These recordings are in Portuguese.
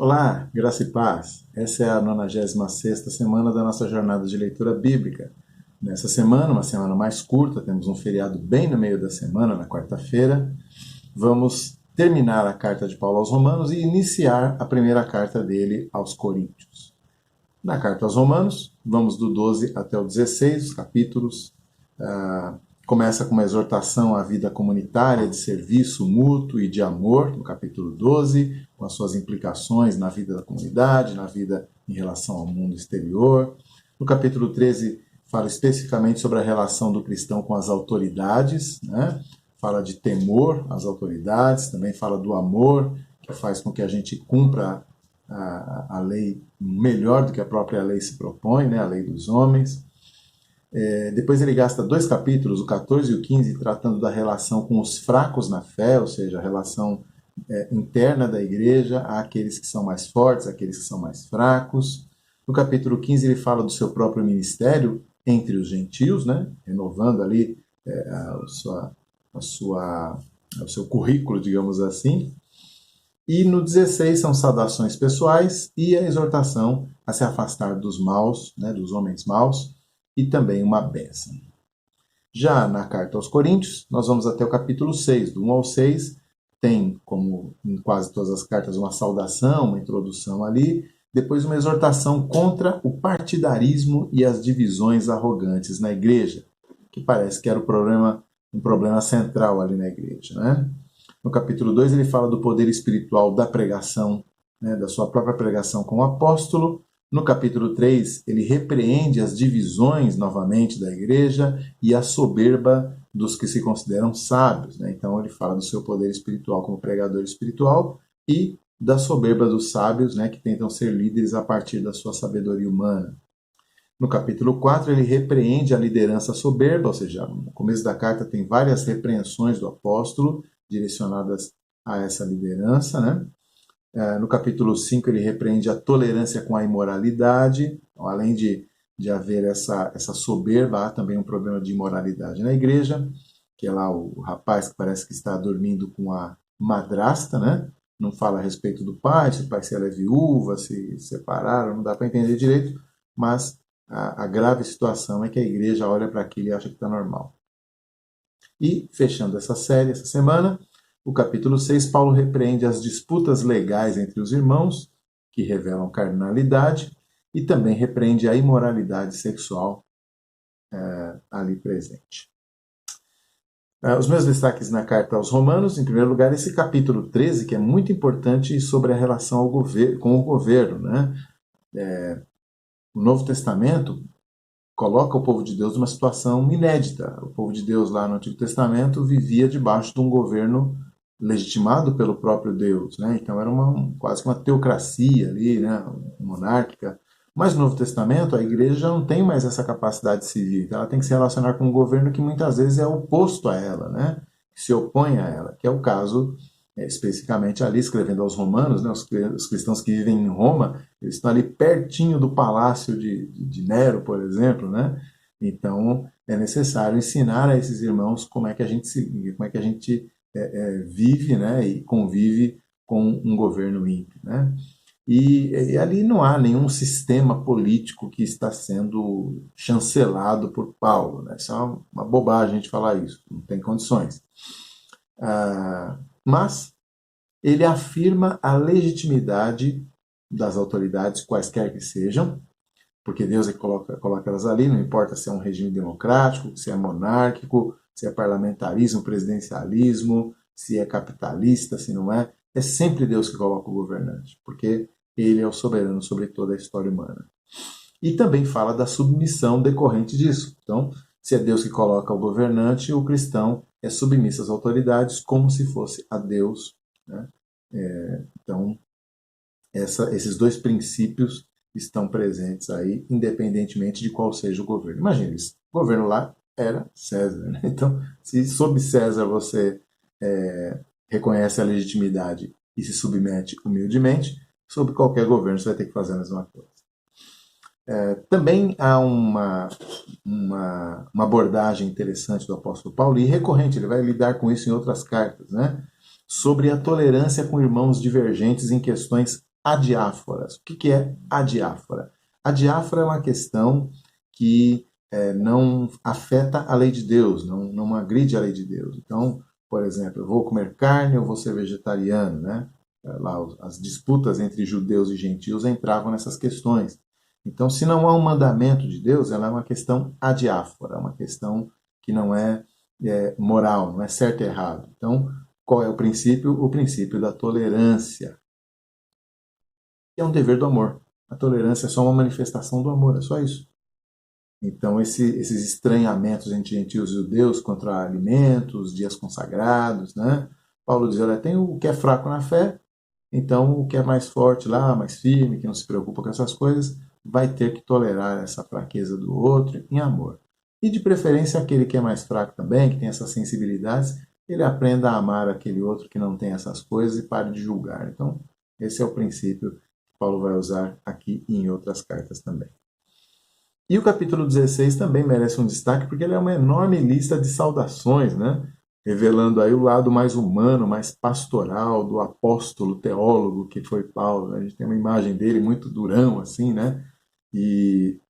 Olá, graça e paz. Essa é a 96ª semana da nossa jornada de leitura bíblica. Nessa semana, uma semana mais curta, temos um feriado bem no meio da semana, na quarta-feira. Vamos terminar a carta de Paulo aos Romanos e iniciar a primeira carta dele aos Coríntios. Na carta aos Romanos, vamos do 12 até o 16, os capítulos. Começa com uma exortação à vida comunitária, de serviço mútuo e de amor, no capítulo 12, com as suas implicações na vida da comunidade, na vida em relação ao mundo exterior. No capítulo 13, fala especificamente sobre a relação do cristão com as autoridades, né? Fala de temor às autoridades, também fala do amor, que faz com que a gente cumpra a lei melhor do que a própria lei se propõe, né? A lei dos homens. Depois ele gasta 2 capítulos, o 14 e o 15, tratando da relação com os fracos na fé, ou seja, a relação interna da igreja, àqueles que são mais fortes, àqueles que são mais fracos. No capítulo 15 ele fala do seu próprio ministério entre os gentios, né? Renovando ali o seu currículo, digamos assim. E no 16 são saudações pessoais e a exortação a se afastar dos maus, né, dos homens maus, e também uma bênção. Já na carta aos Coríntios, nós vamos até o capítulo 6, do 1 ao 6, tem, como em quase todas as cartas, uma saudação, uma introdução ali, depois uma exortação contra o partidarismo e as divisões arrogantes na igreja, que parece que era um problema central ali na igreja, né? No capítulo 2 ele fala do poder espiritual da pregação, né, da sua própria pregação como apóstolo. No capítulo 3, ele repreende as divisões novamente da igreja e a soberba dos que se consideram sábios, né? Então ele fala do seu poder espiritual como pregador espiritual e da soberba dos sábios, né, que tentam ser líderes a partir da sua sabedoria humana. No capítulo 4, ele repreende a liderança soberba, ou seja, no começo da carta tem várias repreensões do apóstolo direcionadas a essa liderança, né? No capítulo 5, ele repreende a tolerância com a imoralidade. Então, além de haver essa soberba, há também um problema de imoralidade na igreja, que é lá o rapaz que parece que está dormindo com a madrasta, né? Não fala a respeito do pai, se ela é viúva, se separaram, não dá para entender direito, mas a grave situação é que a igreja olha para aquilo e acha que está normal. E, fechando essa série, essa semana, o capítulo 6, Paulo repreende as disputas legais entre os irmãos, que revelam carnalidade, e também repreende a imoralidade sexual ali presente. Os meus destaques na carta aos Romanos, em primeiro lugar, esse capítulo 13, que é muito importante sobre a relação com o governo, né? O Novo Testamento coloca o povo de Deus numa situação inédita. O povo de Deus lá no Antigo Testamento vivia debaixo de um governo legitimado pelo próprio Deus, né? Então era quase uma teocracia ali, né? Monárquica. Mas no Novo Testamento a igreja já não tem mais essa capacidade civil. Então ela tem que se relacionar com um governo que muitas vezes é oposto a ela, né? Que se opõe a ela, que é o caso especificamente ali escrevendo aos romanos, né? Os cristãos que vivem em Roma, eles estão ali pertinho do palácio de Nero, por exemplo, né? Então é necessário ensinar a esses irmãos como é que a gente vive, né? E convive com um governo ímpio, né? E ali não há nenhum sistema político que está sendo chancelado por Paulo, né? Isso é uma bobagem a gente falar isso, não tem condições. Mas ele afirma a legitimidade das autoridades, quaisquer que sejam, porque Deus é que coloca elas ali, não importa se é um regime democrático, se é monárquico, se é parlamentarismo, presidencialismo, se é capitalista, se não é. É sempre Deus que coloca o governante, porque ele é o soberano sobre toda a história humana. E também fala da submissão decorrente disso. Então, se é Deus que coloca o governante, o cristão é submisso às autoridades como se fosse a Deus, né? Então, esses 2 princípios estão presentes aí, independentemente de qual seja o governo. Imagina isso, o governo lá era César, né? Então, se sob César você reconhece a legitimidade e se submete humildemente, sob qualquer governo você vai ter que fazer a mesma coisa. Também há uma abordagem interessante do apóstolo Paulo, e recorrente, ele vai lidar com isso em outras cartas, né? Sobre a tolerância com irmãos divergentes em questões adiáforas. O que é adiáfora? A diáfora é uma questão que não afeta a lei de Deus, não agride a lei de Deus. Então, por exemplo, eu vou comer carne ou vou ser vegetariano, né? Lá as disputas entre judeus e gentios entravam nessas questões. Então, se não há um mandamento de Deus, ela é uma questão adiáfora, uma questão que não é moral, não é certo e errado. Então, qual é o princípio? O princípio da tolerância, que é um dever do amor. A tolerância é só uma manifestação do amor, é só isso. Então, esses estranhamentos entre gentios e judeus contra alimentos, dias consagrados, né? Paulo diz, olha, tem o que é fraco na fé, então o que é mais forte lá, mais firme, que não se preocupa com essas coisas, vai ter que tolerar essa fraqueza do outro em amor. E de preferência aquele que é mais fraco também, que tem essas sensibilidades, ele aprenda a amar aquele outro que não tem essas coisas e pare de julgar. Então, esse é o princípio que Paulo vai usar aqui e em outras cartas também. E o capítulo 16 também merece um destaque porque ele é uma enorme lista de saudações, né? Revelando aí o lado mais humano, mais pastoral do apóstolo teólogo que foi Paulo. A gente tem uma imagem dele muito durão, assim, né? E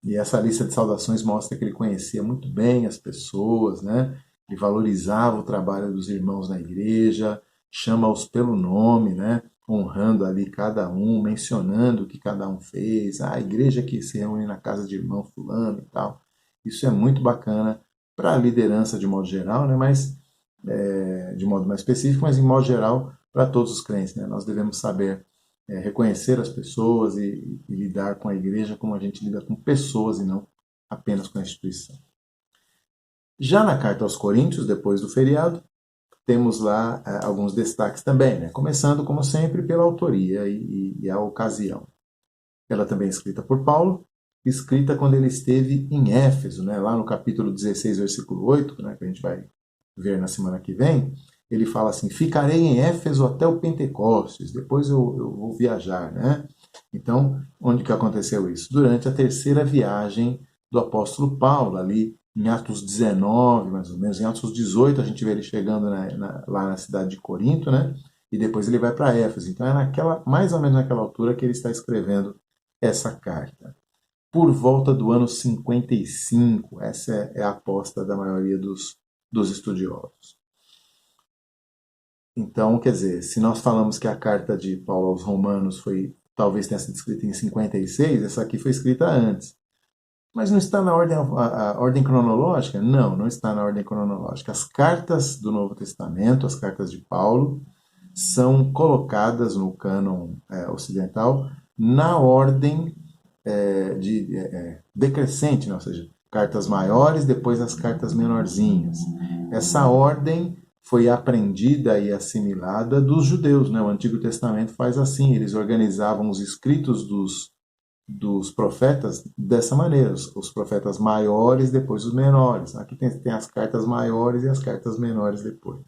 essa lista de saudações mostra que ele conhecia muito bem as pessoas, né? Ele valorizava o trabalho dos irmãos na igreja, chama-os pelo nome, né? Honrando ali cada um, mencionando o que cada um fez, a igreja que se reúne na casa de irmão fulano e tal. Isso é muito bacana para a liderança de modo geral, né? Mas de modo mais específico, mas em modo geral para todos os crentes, né? Nós devemos saber reconhecer as pessoas e lidar com a igreja como a gente lida com pessoas e não apenas com a instituição. Já na carta aos Coríntios, depois do feriado, temos lá alguns destaques também, né? Começando, como sempre, pela autoria e a ocasião. Ela também é escrita por Paulo, escrita quando ele esteve em Éfeso, né? Lá no capítulo 16, versículo 8, né? Que a gente vai ver na semana que vem, ele fala assim, ficarei em Éfeso até o Pentecostes, depois eu vou viajar, né? Então, onde que aconteceu isso? Durante a terceira viagem do apóstolo Paulo, ali em Atos 19, mais ou menos, em Atos 18 a gente vê ele chegando lá na cidade de Corinto, né? E depois ele vai para Éfeso. Então é mais ou menos naquela altura que ele está escrevendo essa carta. Por volta do ano 55, essa é a aposta da maioria dos estudiosos. Então, quer dizer, se nós falamos que a carta de Paulo aos Romanos talvez tenha sido escrita em 56, essa aqui foi escrita antes. Mas não está na ordem, a ordem cronológica? Não, não está na ordem cronológica. As cartas do Novo Testamento, as cartas de Paulo, são colocadas no cânon ocidental na ordem decrescente, né? Ou seja, cartas maiores, depois as cartas menorzinhas. Essa ordem foi aprendida e assimilada dos judeus, né? O Antigo Testamento faz assim, eles organizavam os escritos dos profetas dessa maneira, os profetas maiores, depois os menores. Aqui tem as cartas maiores e as cartas menores depois.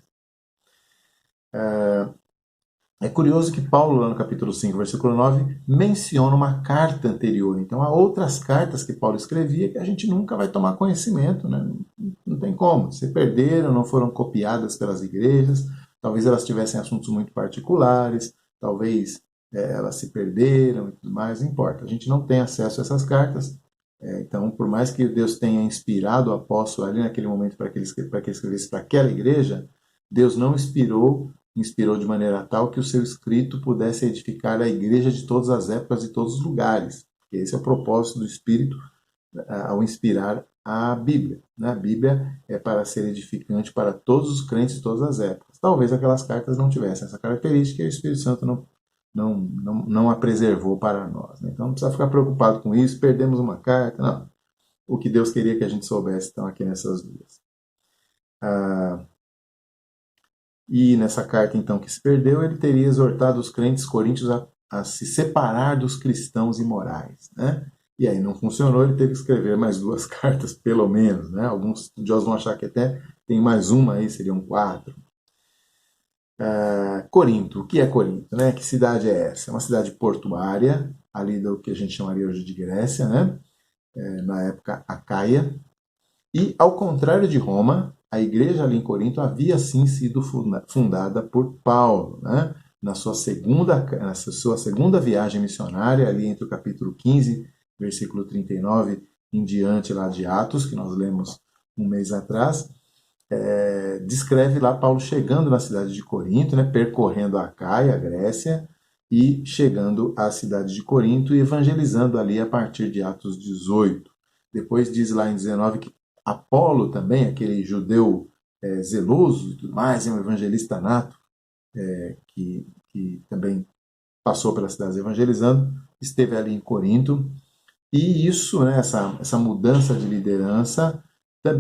É curioso que Paulo, lá no capítulo 5, versículo 9, menciona uma carta anterior. Então, há outras cartas que Paulo escrevia que a gente nunca vai tomar conhecimento, né? Não tem como. Se perderam, não foram copiadas pelas igrejas, talvez elas tivessem assuntos muito particulares, talvez elas se perderam e tudo mais, não importa. A gente não tem acesso a essas cartas. Então, por mais que Deus tenha inspirado o apóstolo ali naquele momento para que ele escrevesse para aquela igreja, Deus não inspirou de maneira tal que o seu escrito pudesse edificar a igreja de todas as épocas e todos os lugares. Porque esse é o propósito do Espírito ao inspirar a Bíblia. Né? A Bíblia é para ser edificante para todos os crentes de todas as épocas. Talvez aquelas cartas não tivessem essa característica e o Espírito Santo não a preservou para nós. Né? Então não precisa ficar preocupado com isso, perdemos uma carta. Não. O que Deus queria que a gente soubesse estão aqui nessas duas. E nessa carta, então, que se perdeu, ele teria exortado os crentes coríntios a se separar dos cristãos imorais. Né? E aí não funcionou, ele teve que escrever mais 2 cartas, pelo menos. Né? Alguns estudiosos vão achar que até tem mais uma aí, seriam 4. Corinto, o que é Corinto? Né? Que cidade é essa? É uma cidade portuária, ali do que a gente chamaria hoje de Grécia, né? Na época Acaia. E, ao contrário de Roma, a igreja ali em Corinto havia sim sido fundada por Paulo. Né? nessa sua segunda viagem missionária, ali entre o capítulo 15, versículo 39 em diante lá de Atos, que nós lemos um mês atrás, descreve lá Paulo chegando na cidade de Corinto, né, percorrendo a Acaia, a Grécia, e chegando à cidade de Corinto e evangelizando ali a partir de Atos 18. Depois diz lá em 19 que Apolo também, aquele judeu zeloso e tudo mais, é um evangelista nato, que também passou pelas cidades evangelizando, esteve ali em Corinto, e isso, né, essa mudança de liderança,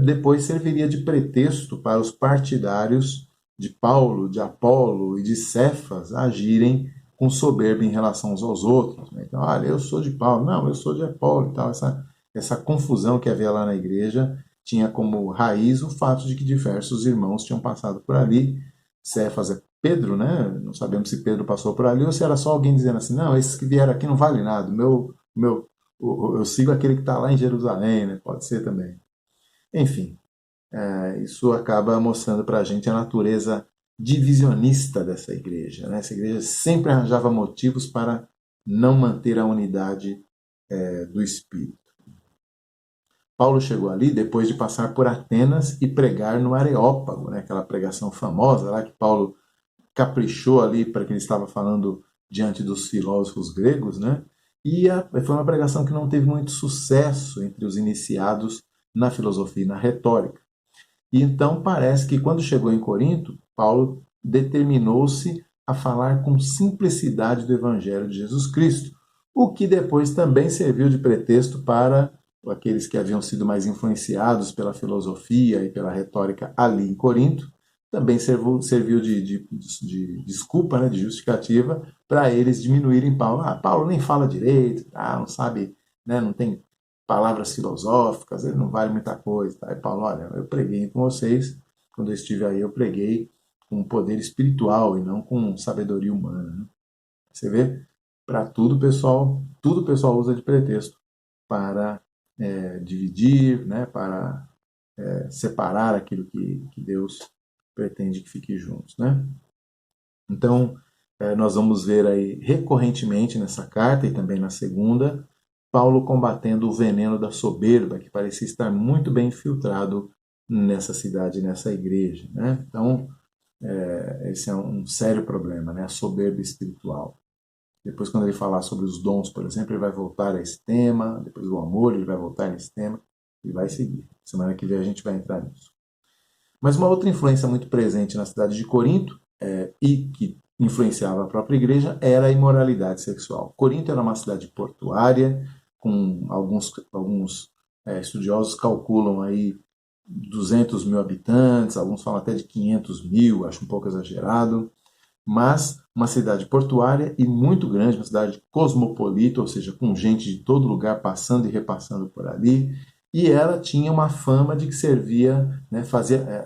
depois serviria de pretexto para os partidários de Paulo, de Apolo e de Cefas agirem com soberba em relação uns aos outros. Né? Então, olha, eu sou de Paulo, não, eu sou de Apolo e tal. Essa confusão que havia lá na igreja tinha como raiz o fato de que diversos irmãos tinham passado por ali. Cefas é Pedro, né? Não sabemos se Pedro passou por ali ou se era só alguém dizendo assim, não, esses que vieram aqui não valem nada, eu sigo aquele que está lá em Jerusalém, né? Pode ser também. Enfim, isso acaba mostrando para a gente a natureza divisionista dessa igreja. Né? Essa igreja sempre arranjava motivos para não manter a unidade do Espírito. Paulo chegou ali depois de passar por Atenas e pregar no Areópago, né? Aquela pregação famosa lá que Paulo caprichou ali para que ele estava falando diante dos filósofos gregos, né? E foi uma pregação que não teve muito sucesso entre os iniciados na filosofia e na retórica. E então parece que quando chegou em Corinto, Paulo determinou-se a falar com simplicidade do Evangelho de Jesus Cristo, o que depois também serviu de pretexto para aqueles que haviam sido mais influenciados pela filosofia e pela retórica ali em Corinto, também serviu de desculpa, né, de justificativa, para eles diminuírem Paulo. Paulo nem fala direito, não sabe, né, não tem palavras filosóficas, ele não vale muita coisa. Tá? E Paulo, olha, eu preguei com vocês, quando eu estive aí, eu preguei com poder espiritual e não com sabedoria humana. Né? Você vê? Para tudo o pessoal usa de pretexto para dividir, né, para separar aquilo que Deus pretende que fique juntos, né? Então, nós vamos ver aí recorrentemente nessa carta e também na segunda, Paulo combatendo o veneno da soberba, que parecia estar muito bem infiltrado nessa cidade, nessa igreja, né? Então, esse é um sério problema, né? A soberba espiritual. Depois, quando ele falar sobre os dons, por exemplo, ele vai voltar a esse tema, depois o amor, ele vai voltar nesse tema e vai seguir. Semana que vem a gente vai entrar nisso. Mas uma outra influência muito presente na cidade de Corinto e que influenciava a própria igreja era a imoralidade sexual. Corinto era uma cidade portuária, com alguns estudiosos calculam aí 200 mil habitantes, alguns falam até de 500 mil, acho um pouco exagerado, mas uma cidade portuária e muito grande, uma cidade cosmopolita, ou seja, com gente de todo lugar passando e repassando por ali, e ela tinha uma fama de que servia, né,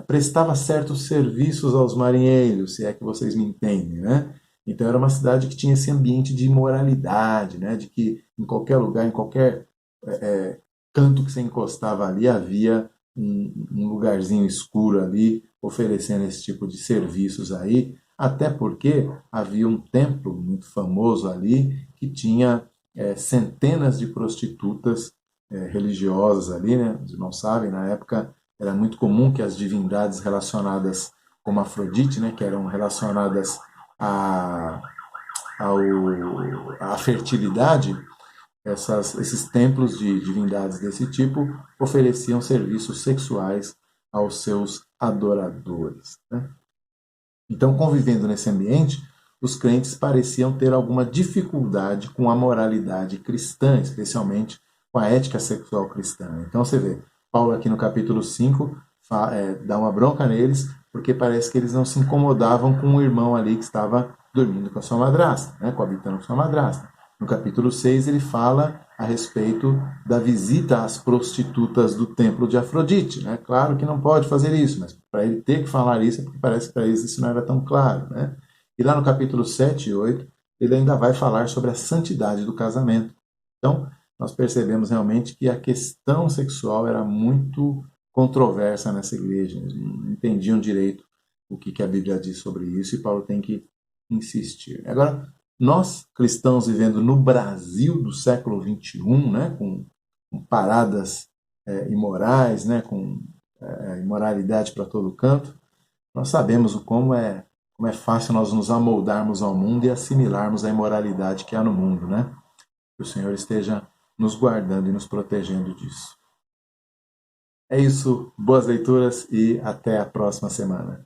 prestava certos serviços aos marinheiros, se é que vocês me entendem, né? Então era uma cidade que tinha esse ambiente de imoralidade, né, de que em qualquer lugar, em qualquer canto que você encostava ali, havia um lugarzinho escuro ali, oferecendo esse tipo de serviços aí, até porque havia um templo muito famoso ali, que tinha centenas de prostitutas religiosas ali, né? Os irmãos sabem, na época era muito comum que as divindades relacionadas como Afrodite, né, que eram relacionadas à fertilidade, esses templos de divindades desse tipo ofereciam serviços sexuais aos seus adoradores. Né? Então, convivendo nesse ambiente, os crentes pareciam ter alguma dificuldade com a moralidade cristã, especialmente com a ética sexual cristã. Então, você vê, Paulo aqui no capítulo 5 dá uma bronca neles, porque parece que eles não se incomodavam com o irmão ali que estava dormindo com a sua madrasta, né, coabitando com a sua madrasta. No capítulo 6 ele fala a respeito da visita às prostitutas do templo de Afrodite. Né? Claro que não pode fazer isso, mas para ele ter que falar isso é porque parece que para eles isso não era tão claro. Né? E lá no capítulo 7 e 8 ele ainda vai falar sobre a santidade do casamento. Então, nós percebemos realmente que a questão sexual era muito controversa nessa igreja. Eles não entendiam direito o que a Bíblia diz sobre isso e Paulo tem que insistir. Agora, nós cristãos vivendo no Brasil do século XXI, né, com paradas imorais, né, com imoralidade para todo canto, nós sabemos como é fácil nós nos amoldarmos ao mundo e assimilarmos a imoralidade que há no mundo, né? Que o Senhor esteja nos guardando e nos protegendo disso. É isso, boas leituras e até a próxima semana.